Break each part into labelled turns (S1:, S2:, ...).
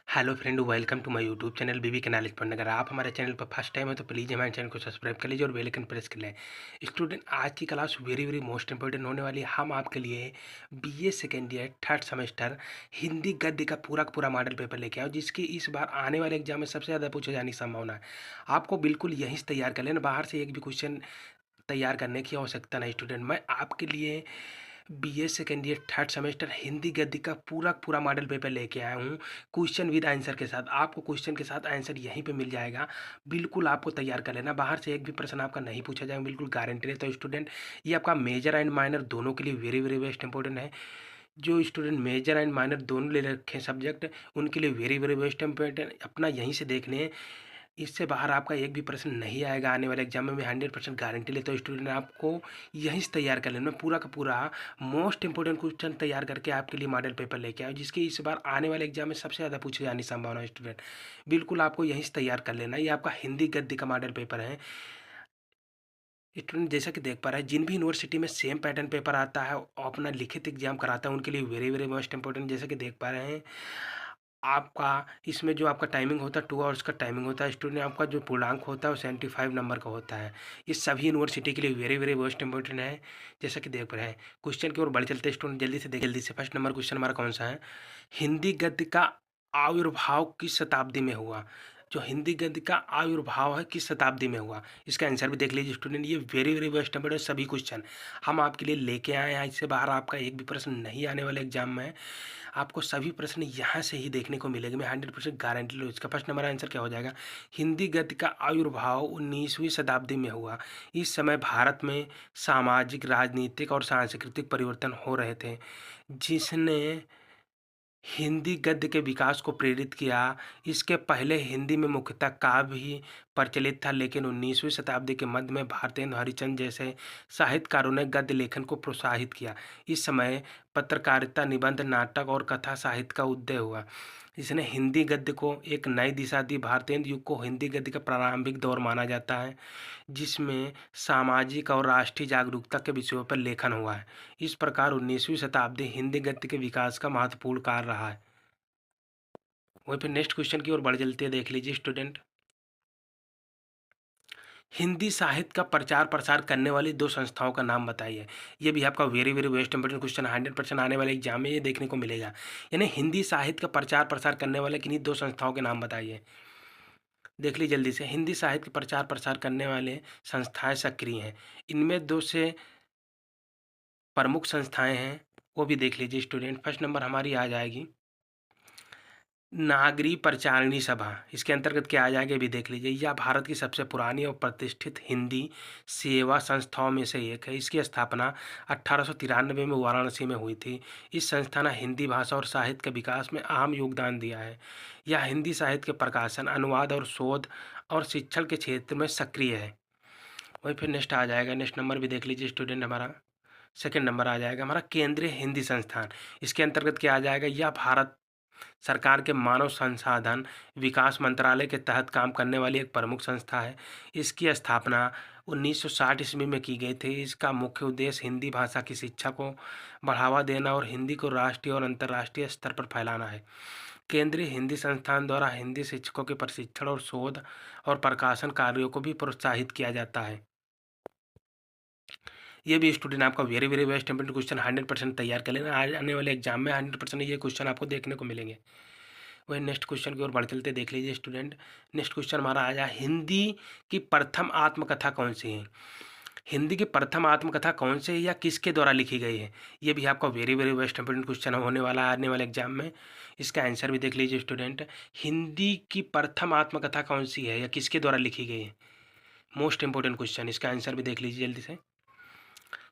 S1: Hello friend, welcome to my YouTube channel BB के knowledge point. अगर आप हमारे चैनल पर फर्स्ट टाइम है तो प्लीज़ हमारे चैनल को सब्सक्राइब कर लीजिए और बेल आइकन प्रेस कर लें। स्टूडेंट, आज की class very very most important होने वाली है। हम आपके लिए BA second year third semester Hindi गद्य का पूरा मॉडल पेपर लेके आओ, जिसकी इस बार आने वाले एग्जाम में सबसे ज़्यादा पूछे जाने की संभावना है। आपको बिल्कुल यहीं से तैयार कर लेना, बाहर से एक भी क्वेश्चन तैयार करने की आवश्यकता नहीं। स्टूडेंट, मैं आपके लिए BA second year third semester Hindi गद्य का पूरा मॉडल पेपर लेके आया हूँ, क्वेश्चन विद आंसर के साथ। आपको क्वेश्चन के साथ आंसर यहीं पे मिल जाएगा। बिल्कुल आपको तैयार कर लेना, बाहर से एक भी प्रश्न आपका नहीं पूछा जाएगा, बिल्कुल गारंटी है। तो स्टूडेंट, ये आपका मेजर एंड माइनर दोनों के लिए वेरी वेरी बेस्ट इंपॉर्टेंट है। जो स्टूडेंट मेजर एंड माइनर दोनों ले रखे हैं सब्जेक्ट, उनके लिए वेरी वेरी बेस्ट इंपॉर्टेंट। अपना यहीं से देख लें, इससे बाहर आपका एक भी प्रश्न नहीं आएगा आने वाले एग्जाम में। मैं 100% गारंटी लेता हूँ। स्टूडेंट, आपको यहीं से तैयार कर लेना। मैं पूरा का पूरा मोस्ट इंपॉर्टेंट क्वेश्चन तैयार करके आपके लिए मॉडल पेपर लेके आया, जिसके इस बार आने वाले एग्जाम में सबसे ज़्यादा पूछे जाने की संभावना है। स्टूडेंट, बिल्कुल आपको यहीं से तैयार कर लेना। ये आपका हिंदी गद्य का मॉडल पेपर है। स्टूडेंट, जैसा कि देख पा रहे हैं, जिन भी यूनिवर्सिटी में सेम पैटर्न पेपर आता है और अपना लिखित एग्जाम कराता है, उनके लिए वेरी वेरी मोस्ट इंपॉर्टेंट। जैसा कि देख पा रहे हैं, आपका इसमें जो आपका टाइमिंग होता है 2 आवर्स का टाइमिंग होता है। स्टूडेंट, आपका जो पूर्णांक होता है वो 75 नंबर का होता है। ये सभी यूनिवर्सिटी के लिए वेरी वेरी मोस्ट इंपॉर्टेंट है। जैसा कि देख पा रहे हैं, क्वेश्चन की ओर बढ़ चलते हैं। स्टूडेंट, जल्दी से फर्स्ट नंबर क्वेश्चन हमारा कौन सा है? हिंदी गद्य का आविर्भाव किस शताब्दी में हुआ? जो हिंदी गद्य का आविर्भाव है किस शताब्दी में हुआ, इसका आंसर भी देख लीजिए। स्टूडेंट, ये वेरी वेरी बेस्ट है। सभी क्वेश्चन हम आपके लिए लेके आए हैं। इससे बाहर आपका एक भी प्रश्न नहीं आने वाले एग्जाम में। आपको सभी प्रश्न यहाँ से ही देखने को मिलेंगे, मैं 100% गारंटी लूँ। इसका फर्स्ट नंबर आंसर क्या हो जाएगा? हिंदी गद्य का आविर्भाव 19वीं शताब्दी में हुआ। इस समय भारत में सामाजिक, राजनीतिक और सांस्कृतिक परिवर्तन हो रहे थे, जिसने हिंदी गद्य के विकास को प्रेरित किया। इसके पहले हिंदी में मुख्यतः काव्य ही प्रचलित था, लेकिन 19वीं शताब्दी के मध्य में भारतेंदु हरिश्चंद्र जैसे साहित्यकारों ने गद्य लेखन को प्रोत्साहित किया। इस समय पत्रकारिता, निबंध, नाटक और कथा साहित्य का उदय हुआ। इसने हिंदी गद्य को एक नई दिशा दी। भारतेंदु युग को हिंदी गद्य का प्रारंभिक दौर माना जाता है, जिसमें सामाजिक और राष्ट्रीय जागरूकता के विषयों पर लेखन हुआ है। इस प्रकार 19वीं शताब्दी हिंदी गद्य के विकास का महत्वपूर्ण कार्य रहा है। वहीं फिर नेक्स्ट क्वेश्चन की ओर बढ़ चलते हैं। देख लीजिए स्टूडेंट, हिंदी साहित्य का प्रचार प्रसार करने वाली 2 संस्थाओं का नाम बताइए। ये भी आपका very very best important question, 100% आने वाले एग्जाम में ये देखने को मिलेगा। यानी हिंदी साहित्य का प्रचार प्रसार करने वाले किन्हीं 2 संस्थाओं के नाम बताइए। देख लीजिए जल्दी से, हिंदी साहित्य का प्रचार प्रसार करने वाले संस्थाएं सक्रिय हैं। इनमें 2 से प्रमुख संस्थाएं हैं, वो भी देख लीजिए स्टूडेंट। फर्स्ट नंबर हमारी आ जाएगी नागरी प्रचारिणी सभा। इसके अंतर्गत क्या आ जाएगा ये भी देख लीजिए। यह भारत की सबसे पुरानी और प्रतिष्ठित हिंदी सेवा संस्थाओं में से एक है। इसकी स्थापना 1893 में वाराणसी में हुई थी। इस संस्था ने हिंदी भाषा और साहित्य के विकास में अहम योगदान दिया है। यह हिंदी साहित्य के प्रकाशन, अनुवाद और शोध और शिक्षण के क्षेत्र में सक्रिय है। वही फिर नेक्स्ट आ जाएगा, नेक्स्ट नंबर भी देख लीजिए स्टूडेंट। हमारा सेकंड नंबर आ जाएगा हमारा केंद्रीय हिंदी संस्थान। इसके अंतर्गत क्या आ जाएगा? यह भारत सरकार के मानव संसाधन विकास मंत्रालय के तहत काम करने वाली एक प्रमुख संस्था है। इसकी स्थापना 1960 ईस्वी में की गई थी। इसका मुख्य उद्देश्य हिंदी भाषा की शिक्षा को बढ़ावा देना और हिंदी को राष्ट्रीय और अंतर्राष्ट्रीय स्तर पर फैलाना है। केंद्रीय हिंदी संस्थान द्वारा हिंदी शिक्षकों के प्रशिक्षण और शोध और प्रकाशन कार्यों को भी प्रोत्साहित किया जाता है। ये भी स्टूडेंट आपका very very best important question, 100% तैयार कर लेना। आज आने वाले एग्जाम में 100% ये क्वेश्चन आपको देखने को मिलेंगे। वही नेक्स्ट क्वेश्चन की ओर बढ़ चलते देख लीजिए स्टूडेंट। नेक्स्ट क्वेश्चन हमारा आ जाए, हिंदी की प्रथम आत्मकथा कौन सी है? हिंदी की प्रथम आत्मकथा कौन सी है या किसके द्वारा लिखी गई है? ये भी आपका very very best important question होने वाला है आने वाले एग्जाम में। इसका आंसर भी देख लीजिए स्टूडेंट। हिंदी की प्रथम आत्मकथा कौन सी है या किसके द्वारा लिखी गई है? मोस्ट इंपॉर्टेंट क्वेश्चन, इसका आंसर भी देख लीजिए जल्दी से।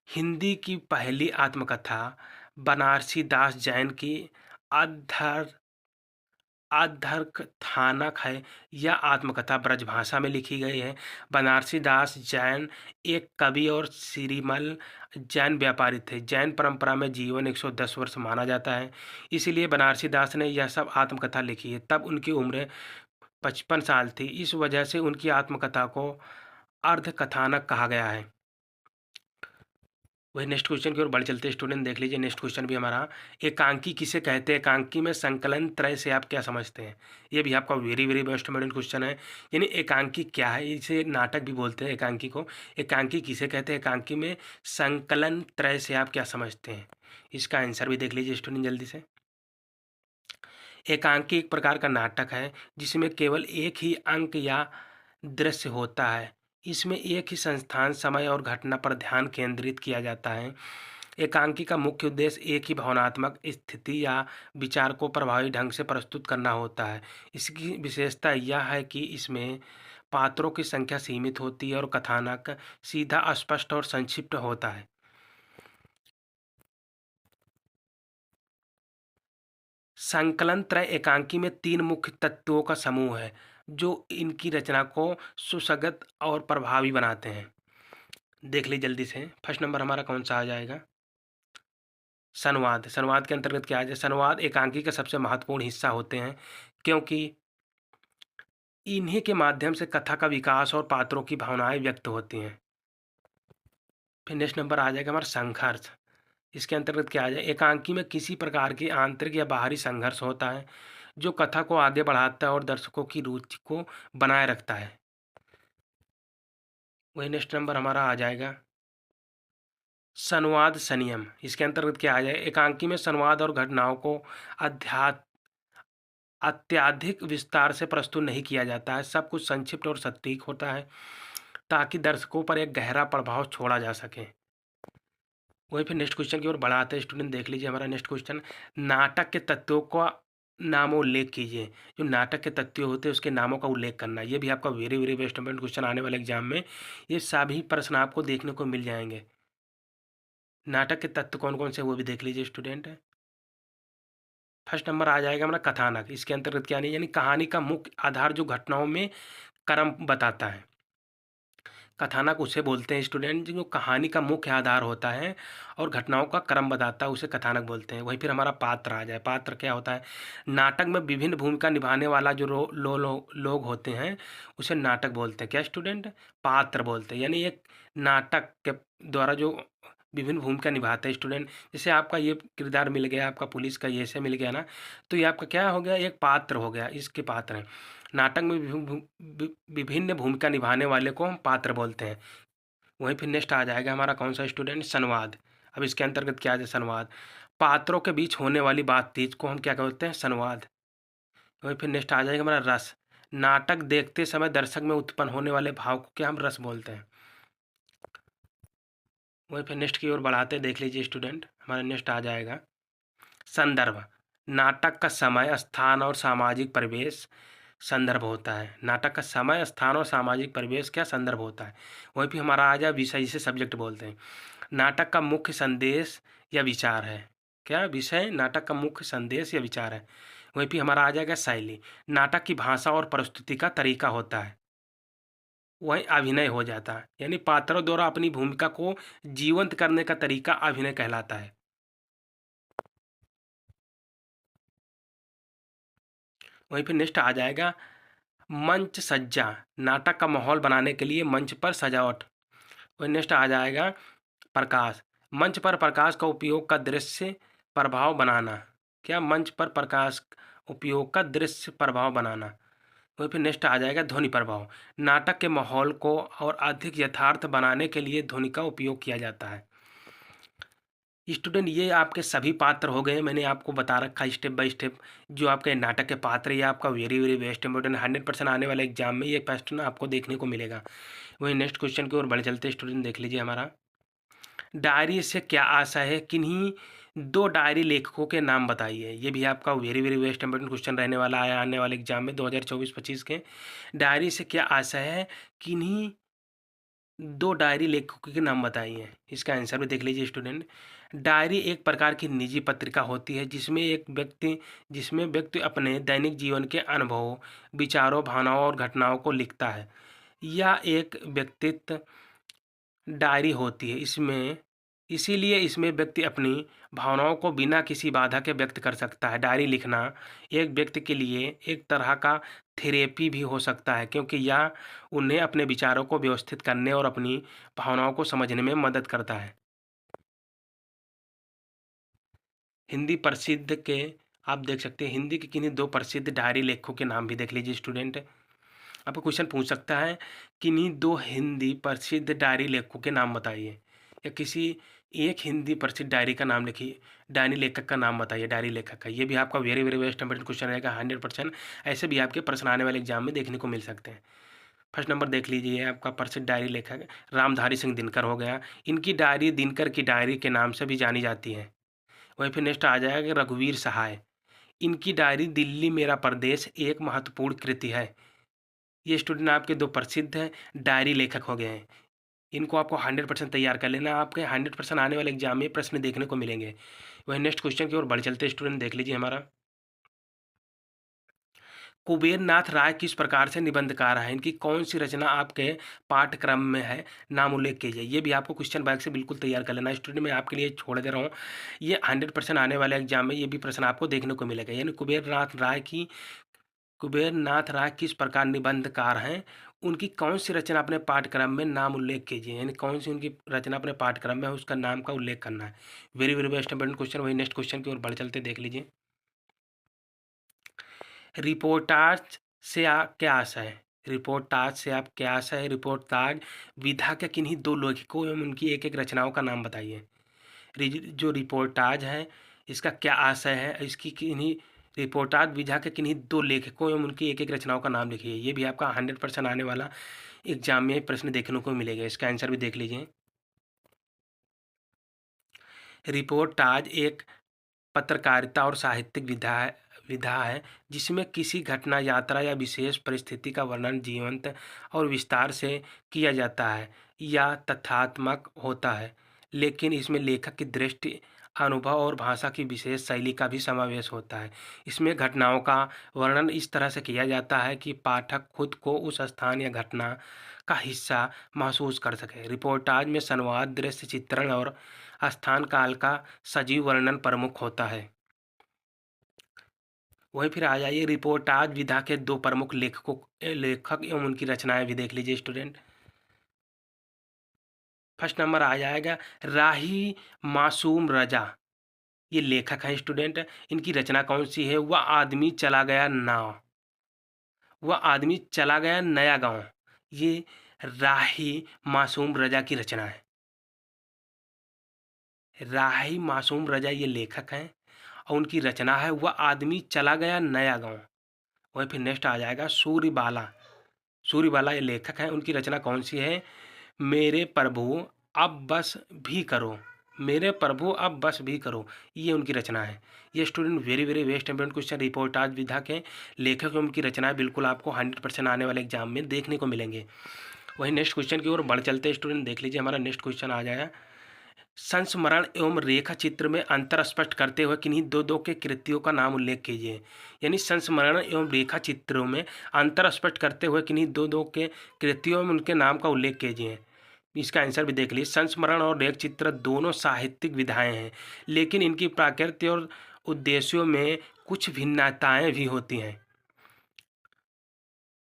S1: हिंदी की पहली आत्मकथा बनारसी दास जैन की अधर आध्यात्मकथानक है। यह आत्मकथा ब्रजभाषा में लिखी गई है। बनारसी दास जैन एक कवि और सिरीमल जैन व्यापारी थे। जैन परंपरा में जीवन 110 वर्ष माना जाता है, इसलिए बनारसी दास ने यह सब आत्मकथा लिखी है। तब उनकी उम्र 55 साल थी। इस वजह से उनकी आत्मकथा को अर्धकथानक कहा गया है। वही नेक्स्ट क्वेश्चन की ओर बढ़ चलते हैं स्टूडेंट, देख लीजिए नेक्स्ट क्वेश्चन भी हमारा, एकांकी किसे कहते हैं, एकांकी में संकलन त्रय से आप क्या समझते हैं। ये भी आपका very very most important question है। यानी एकांकी क्या है, इसे नाटक भी बोलते हैं एकांकी को। एकांकी किसे कहते हैं, एकांकी में संकलन त्रय से आप क्या समझते हैं। इसका आंसर भी देख लीजिए स्टूडेंट जल्दी से। एकांकी एक प्रकार का नाटक है जिसमें केवल एक ही अंक या दृश्य होता है। इसमें एक ही संस्थान, समय और घटना पर ध्यान केंद्रित किया जाता है। एकांकी का मुख्य उद्देश्य एक ही भावनात्मक स्थिति या विचार को प्रभावी ढंग से प्रस्तुत करना होता है। इसकी विशेषता यह है कि इसमें पात्रों की संख्या सीमित होती है और कथानक सीधा, स्पष्ट और संक्षिप्त होता है। संकलन त्रय एकांकी में तीन मुख्य तत्वों का समूह है जो इनकी रचना को सुसंगत और प्रभावी बनाते हैं। देख लीजिए जल्दी से, फर्स्ट नंबर हमारा कौन सा आ जाएगा, संवाद। संवाद के अंतर्गत क्या आ जाए, संवाद एकांकी का सबसे महत्वपूर्ण हिस्सा होते हैं क्योंकि इन्हीं के माध्यम से कथा का विकास और पात्रों की भावनाएं व्यक्त होती हैं। फिर नेक्स्ट नंबर आ जाएगा हमारा संघर्ष। इसके अंतर्गत क्या आ जाए, एकांकी में किसी प्रकार की आंतरिक या बाहरी संघर्ष होता है जो कथा को आगे बढ़ाता है और दर्शकों की रुचि को बनाए रखता है। वही नेक्स्ट नंबर हमारा आ जाएगा संवाद संयम। इसके अंतर्गत क्या आ जाए, एकांकी में संवाद और घटनाओं को अत्याधिक विस्तार से प्रस्तुत नहीं किया जाता है। सब कुछ संक्षिप्त और सटीक होता है ताकि दर्शकों पर एक गहरा प्रभाव छोड़ा जा सके। वही फिर नेक्स्ट क्वेश्चन की ओर बढ़ाते हैं स्टूडेंट, देख लीजिए हमारा नेक्स्ट क्वेश्चन, नाटक के तत्वों का नामोल्लेख कीजिए। जो नाटक के तत्व होते हैं उसके नामों का उल्लेख करना, ये भी आपका very very best important question आने वाले एग्जाम में ये सभी प्रश्न आपको देखने को मिल जाएंगे। नाटक के तत्व कौन कौन से वो भी देख लीजिए स्टूडेंट। फर्स्ट नंबर आ जाएगा हमारा कथानक। इसके अंतर्गत क्या नहीं, यानी कहानी का मुख्य आधार जो घटनाओं में क्रम बताता है। कथानक उसे बोलते हैं स्टूडेंट जो कहानी का मुख्य आधार होता है और घटनाओं का क्रम बताता है, उसे कथानक बोलते हैं। वहीं फिर हमारा पात्र आ जाए। पात्र क्या होता है, नाटक में विभिन्न भूमिका निभाने वाला जो लोग होते हैं उसे नाटक बोलते हैं। क्या स्टूडेंट, पात्र बोलते हैं। यानी एक नाटक के द्वारा जो विभिन्न भूमिका निभाते हैं स्टूडेंट, जैसे आपका ये किरदार मिल गया, आपका पुलिस का ये से मिल गया ना, तो ये आपका क्या हो गया, एक पात्र हो गया। इसके पात्र हैं नाटक में विभिन्न भूमिका निभाने वाले को हम पात्र बोलते हैं। वहीं फिर नेक्स्ट आ जाएगा हमारा कौन सा स्टूडेंट, संवाद। अब इसके अंतर्गत क्या है, संवाद पात्रों के बीच होने वाली बातचीत को हम क्या बोलते हैं, संवाद। वहीं फिर नेक्स्ट आ जाएगा हमारा रस। नाटक देखते समय दर्शक में उत्पन्न होने वाले भाव को क्या हम रस बोलते हैं। वहीं फिर नेक्स्ट की ओर बढ़ाते देख लीजिए स्टूडेंट, हमारा नेक्स्ट आ जाएगा संदर्भ। नाटक का समय, स्थान और सामाजिक परिवेश संदर्भ होता है। नाटक का समय, स्थान और सामाजिक परिवेश क्या संदर्भ होता है। वहीं भी हमारा आ जाए विषय, जिसे सब्जेक्ट बोलते हैं। नाटक का मुख्य संदेश या विचार है। क्या विषय, नाटक का मुख्य संदेश या विचार है। वहीं भी हमारा आ जाएगा शैली। नाटक की भाषा और प्रस्तुति का तरीका होता है। वहीं अभिनय हो जाता है, यानी पात्रों द्वारा अपनी भूमिका को जीवंत करने का तरीका अभिनय कहलाता है। वहीं फिर नेक्स्ट आ जाएगा मंच सज्जा। नाटक का माहौल बनाने के लिए मंच पर सजावट। वहीं नेक्स्ट आ जाएगा प्रकाश। मंच पर प्रकाश का उपयोग का दृश्य प्रभाव बनाना। क्या, मंच पर प्रकाश उपयोग का दृश्य प्रभाव बनाना। वहीं फिर नेक्स्ट आ जाएगा ध्वनि प्रभाव। नाटक के माहौल को और अधिक यथार्थ बनाने के लिए ध्वनि का उपयोग किया जाता है। स्टूडेंट ये आपके सभी पात्र हो गए, मैंने आपको बता रखा स्टेप बाय स्टेप जो आपके नाटक के पात्र, ये आपका वेरी वेरी बेस्ट इंपॉर्टेंट 100% आने वाले एग्जाम में ये क्वेश्चन आपको देखने को मिलेगा। वही नेक्स्ट क्वेश्चन की ओर बढ़ चलते स्टूडेंट, देख लीजिए हमारा, डायरी से क्या आशा है, किन्हीं दो डायरी लेखकों के नाम बताइए। ये भी आपका very very best important question रहने वाला है आने वाले एग्जाम में 2024-25 के। डायरी से क्या आशा है, किन्हीं दो डायरी लेखकों के नाम बताइए। इसका आंसर भी देख लीजिए स्टूडेंट। डायरी एक प्रकार की निजी पत्रिका होती है जिसमें व्यक्ति अपने दैनिक जीवन के अनुभवों, विचारों, भावनाओं और घटनाओं को लिखता है। यह एक व्यक्तित्व डायरी होती है। इसीलिए इसमें व्यक्ति अपनी भावनाओं को बिना किसी बाधा के व्यक्त कर सकता है। डायरी लिखना एक व्यक्ति के लिए एक तरह का थेरेपी भी हो सकता है क्योंकि यह उन्हें अपने विचारों को व्यवस्थित करने और अपनी भावनाओं को समझने में मदद करता है। हिंदी प्रसिद्ध के आप देख सकते हैं, हिंदी के किन्हीं 2 प्रसिद्ध डायरी लेखकों के नाम भी देख लीजिए स्टूडेंट। आपको क्वेश्चन पूछ सकता है, किन्हीं 2 हिंदी प्रसिद्ध डायरी लेखकों के नाम बताइए, या किसी एक हिंदी प्रसिद्ध डायरी का नाम लिखिए, डायरी लेखक का नाम बताइए, डायरी लेखक का। ये भी आपका very very best important question रहेगा 100%। ऐसे भी आपके प्रश्न आने वाले एग्जाम में देखने को मिल सकते हैं। फर्स्ट नंबर देख लीजिए, आपका प्रसिद्ध डायरी लेखक रामधारी सिंह दिनकर हो गया। इनकी डायरी दिनकर की डायरी के नाम से भी जानी जाती है। वहीं फिर नेक्स्ट आ जाएगा रघुवीर सहाय। इनकी डायरी दिल्ली मेरा प्रदेश एक महत्वपूर्ण कृति है। ये स्टूडेंट आपके 2 प्रसिद्ध हैं डायरी लेखक हो गए हैं। इनको आपको 100% तैयार कर लेना, आपके 100% आने वाले एग्जाम में प्रश्न देखने को मिलेंगे। वहीं नेक्स्ट क्वेश्चन की ओर बढ़ चलते स्टूडेंट, देख लीजिए हमारा, कुबेर नाथ राय किस प्रकार से निबंधकार है, इनकी कौन सी रचना आपके पाठ्यक्रम में है, नाम उल्लेख कीजिए। ये भी आपको क्वेश्चन बैंक से बिल्कुल तैयार कर लेना स्टूडेंट, मैं आपके लिए छोड़ दे रहा हूँ। ये 100% आने वाले एग्जाम में ये भी प्रश्न आपको देखने को मिलेगा। यानी कुबेर नाथ राय किस प्रकार निबंधकार हैं, उनकी कौन सी रचना अपने पाठ्यक्रम में नाम उल्लेख कीजिए। यानी कौन सी उनकी रचना अपने पाठ्यक्रम में है, उसका नाम का उल्लेख करना है। Very very best important question. वही नेक्स्ट क्वेश्चन की ओर बढ़ चलते देख लीजिए, रिपोर्टाज से आप क्या आशा है, रिपोर्टाज से आप क्या आशा है, रिपोर्टाज विधा के किन्हीं 2 लेखकों एवं उनकी एक एक रचनाओं का नाम बताइए। जो रिपोर्टाज है इसका क्या आशय है, इसकी किन्हीं रिपोर्टाज विधा के किन्हीं 2 लेखकों एवं उनकी एक एक रचनाओं का नाम लिखिए। ये भी आपका 100% आने वाला एग्जाम में प्रश्न देखने को मिलेगा। इसका आंसर भी देख लीजिए। रिपोर्टाज एक पत्रकारिता और साहित्यिक विधा है जिसमें किसी घटना, यात्रा या विशेष परिस्थिति का वर्णन जीवंत और विस्तार से किया जाता है या तथ्यात्मक होता है, लेकिन इसमें लेखक की दृष्टि, अनुभव और भाषा की विशेष शैली का भी समावेश होता है। इसमें घटनाओं का वर्णन इस तरह से किया जाता है कि पाठक खुद को उस स्थान या घटना का हिस्सा महसूस कर सके। रिपोर्टाज में संवाद, दृश्य चित्रण और स्थान काल का सजीव वर्णन प्रमुख होता है। वहीं फिर आ जाइए, रिपोर्टाज विधा के 2 प्रमुख लेखक एवं उनकी रचनाएं भी देख लीजिए स्टूडेंट। फर्स्ट नंबर आ जाएगा राही मासूम रजा। ये लेखक हैं स्टूडेंट। इनकी रचना कौन सी है, वह आदमी चला गया नया गांव। ये राही मासूम रजा की रचना है। राही मासूम रजा ये लेखक हैं और उनकी रचना है वह आदमी चला गया नया गांव। वहीं फिर नेक्स्ट आ जाएगा सूर्यबाला। सूर्यबाला ये लेखक हैं, उनकी रचना कौन सी है, मेरे प्रभु अब बस भी करो, मेरे प्रभु अब बस भी करो, ये उनकी रचना है। ये student very very best important question, रिपोर्टाज विधा के लेखक उनकी रचनाएं बिल्कुल आपको 100% आने वाले एग्जाम में देखने को मिलेंगे। वहीं नेक्स्ट क्वेश्चन की ओर बढ़ चलते हैं स्टूडेंट, देख लीजिए हमारा नेक्स्ट क्वेश्चन आ जाएगा, संस्मरण एवं रेखा चित्र में अंतर स्पष्ट करते हुए किन्हीं 2 के कृतियों का नाम उल्लेख कीजिए। यानी संस्मरण एवं रेखा चित्रों में अंतर स्पष्ट करते हुए किन्हीं 2 के कृतियों में उनके नाम का उल्लेख कीजिए। इसका आंसर भी देख लीजिए। संस्मरण और रेख चित्र दोनों साहित्यिक विधाएं हैं, लेकिन इनकी प्रकृति और उद्देश्यों में कुछ भिन्नताएं भी होती हैं।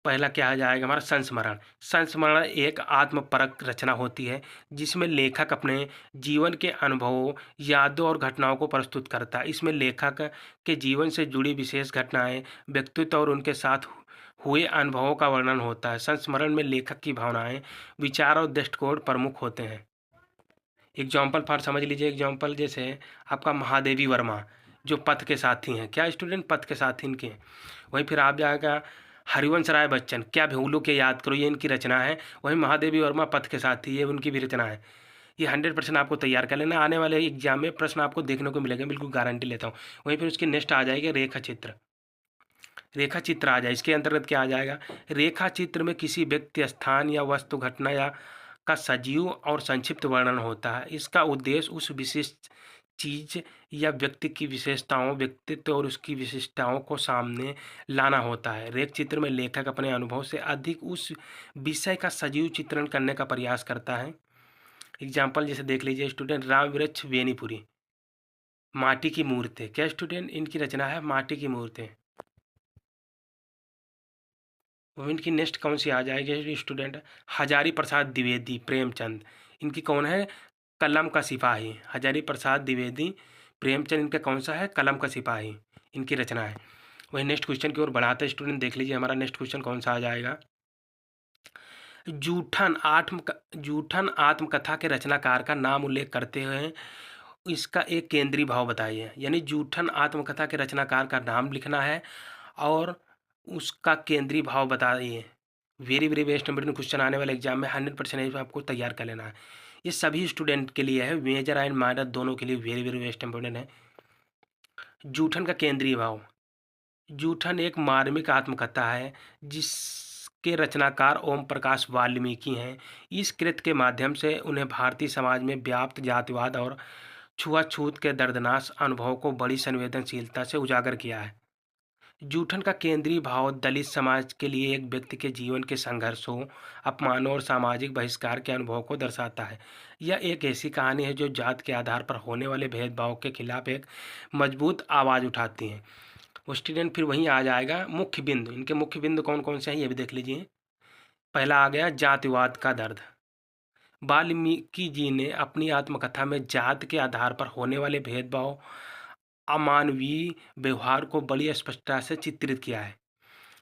S1: पहला क्या आ जाएगा हमारा, संस्मरण। संस्मरण एक आत्मपरक रचना होती है जिसमें लेखक अपने जीवन के अनुभवों, यादों और घटनाओं को प्रस्तुत करता है। इसमें लेखक के जीवन से जुड़ी विशेष घटनाएं, व्यक्तित्व और उनके साथ हुए अनुभवों का वर्णन होता है। संस्मरण में लेखक की भावनाएं, विचार और दृष्टिकोण प्रमुख होते हैं। एग्जाम्पल फॉर समझ लीजिए, एग्जाम्पल जैसे आपका महादेवी वर्मा जो पथ के साथी हैं, क्या स्टूडेंट, पथ के साथी इनके। वहीं फिर आप जाएगा हरिवंश राय बच्चन, क्या भूलों के याद करो, ये इनकी रचना है। वहीं महादेवी वर्मा पथ के साथी, ये उनकी भी रचना है। ये 100% आपको तैयार कर लेना, आने वाले एग्जाम में प्रश्न आपको देखने को मिलेगा, बिल्कुल गारंटी लेता हूँ। वहीं फिर उसकी नेक्स्ट आ जाएगी रेखा चित्र। रेखा चित्र आ जाए, इसके अंतर्गत क्या आ जाएगा, रेखा चित्र में किसी व्यक्ति, स्थान या वस्तु, घटना या का सजीव और संक्षिप्त वर्णन होता है। इसका उद्देश्य उस विशिष्ट चीज या व्यक्ति की विशेषताओं, व्यक्तित्व और उसकी विशिष्टताओं को सामने लाना होता है। रेख चित्र में लेखक अपने अनुभव से अधिक उस विषय का सजीव चित्रण करने का प्रयास करता है। एग्जाम्पल जैसे देख लीजिए स्टूडेंट, राम वृक्ष बेनीपुरी, माटी की मूर्तें, क्या स्टूडेंट, इनकी रचना है माटी की मूर्तें। वो इनकी नेक्स्ट कौन सी आ जाएगी स्टूडेंट, हजारी प्रसाद द्विवेदी, प्रेमचंद, इनकी कौन है, कलम का सिपाही, हजारी प्रसाद द्विवेदी प्रेमचंद इनका कौन सा है? कलम का सिपाही इनकी रचना है। वही नेक्स्ट क्वेश्चन की ओर बढ़ाते हैं स्टूडेंट, देख लीजिए हमारा नेक्स्ट क्वेश्चन कौन सा आ जाएगा। जूठन आत्मकथा के रचनाकार का नाम उल्लेख करते हुए इसका एक केंद्रीय भाव बताइए। यानी जूठन आत्मकथा के रचनाकार का नाम लिखना है और उसका केंद्रीय भाव बताइए। Very very best important question आने वाले एग्जाम में 100% आपको तैयार कर लेना है। ये सभी स्टूडेंट के लिए है, मेजर एंड माइनर दोनों के लिए वेरी वेरी बेस्ट इंपॉर्टेंट है। जूठन का केंद्रीय भाव। जूठन एक मार्मिक आत्मकथा है जिसके रचनाकार ओम प्रकाश वाल्मीकि हैं। इस कृत के माध्यम से उन्हें भारतीय समाज में व्याप्त जातिवाद और छुआछूत के दर्दनाक अनुभव को बड़ी संवेदनशीलता से उजागर किया है। जूठन का केंद्रीय भाव दलित समाज के लिए एक व्यक्ति के जीवन के संघर्षों, अपमानों और सामाजिक बहिष्कार के अनुभव को दर्शाता है। यह एक ऐसी कहानी है जो जात के आधार पर होने वाले भेदभाव के खिलाफ एक मजबूत आवाज़ उठाती है। वो स्टूडेंट फिर वहीं आ जाएगा मुख्य बिंदु। इनके मुख्य बिंदु कौन कौन से हैं ये भी देख लीजिए। पहला आ गया जातिवाद का दर्द। वाल्मीकि जी ने अपनी आत्मकथा में जात के आधार पर होने वाले भेदभाव, अमानवीय व्यवहार को बड़ी स्पष्टता से चित्रित किया है।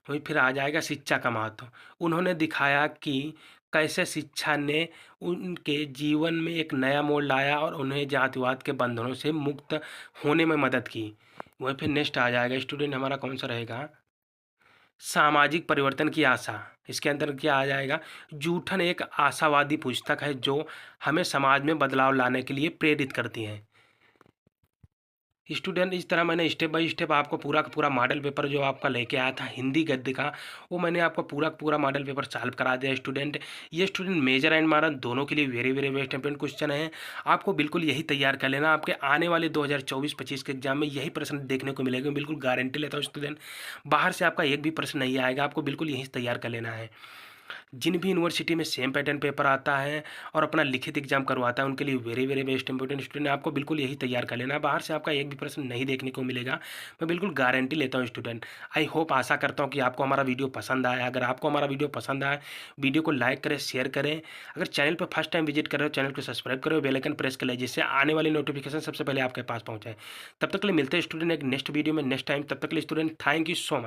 S1: वहीं फिर आ जाएगा शिक्षा का महत्व। उन्होंने दिखाया कि कैसे शिक्षा ने उनके जीवन में एक नया मोड़ लाया और उन्हें जातिवाद के बंधनों से मुक्त होने में मदद की। वहीं फिर नेक्स्ट आ जाएगा स्टूडेंट हमारा कौन सा रहेगा, सामाजिक परिवर्तन की आशा। इसके अंदर क्या आ जाएगा, जूठन एक आशावादी पुस्तक है जो हमें समाज में बदलाव लाने के लिए प्रेरित करती है। स्टूडेंट इस तरह मैंने स्टेप बाय स्टेप आपको पूरा का पूरा मॉडल पेपर जो आपका लेके आया था हिंदी गद्य का, वो मैंने आपको पूरा का पूरा मॉडल पेपर सॉल्व करा दिया स्टूडेंट। ये स्टूडेंट मेजर एंड माइनर दोनों के लिए very very best important question है। आपको बिल्कुल यही तैयार कर लेना, आपके आने वाले 2024-25 के एग्जाम में यही प्रश्न देखने को मिलेगा, बिल्कुल गारंटी लेता हूँ स्टूडेंट। बाहर से आपका एक भी प्रश्न नहीं आएगा, आपको बिल्कुल यही तैयार कर लेना है। जिन भी यूनिवर्सिटी में सेम पैटर्न पेपर आता है और अपना लिखित एग्जाम करवाता है उनके लिए very very best important student, आपको बिल्कुल यही तैयार कर लेना है। बाहर से आपका एक भी प्रश्न नहीं देखने को मिलेगा, मैं बिल्कुल गारंटी लेता हूँ स्टूडेंट। आई होप, आशा करता हूँ कि आपको हमारा वीडियो पसंद आया। अगर आपको हमारा वीडियो पसंद आए, वीडियो को लाइक करें, शेयर करें। अगर चैनल पर फर्स्ट टाइम विजिट कर रहे हो, चैनल को सब्सक्राइब करो, बेल आइकन प्रेस कर ले जिससे आने वाली नोटिफिकेशन सबसे पहले आपके पास पहुँचाए। तब तक के लिए मिलते हैं स्टूडेंट एक नेक्स्ट वीडियो में नेक्स्ट टाइम। तब तक के लिए student thank you so much.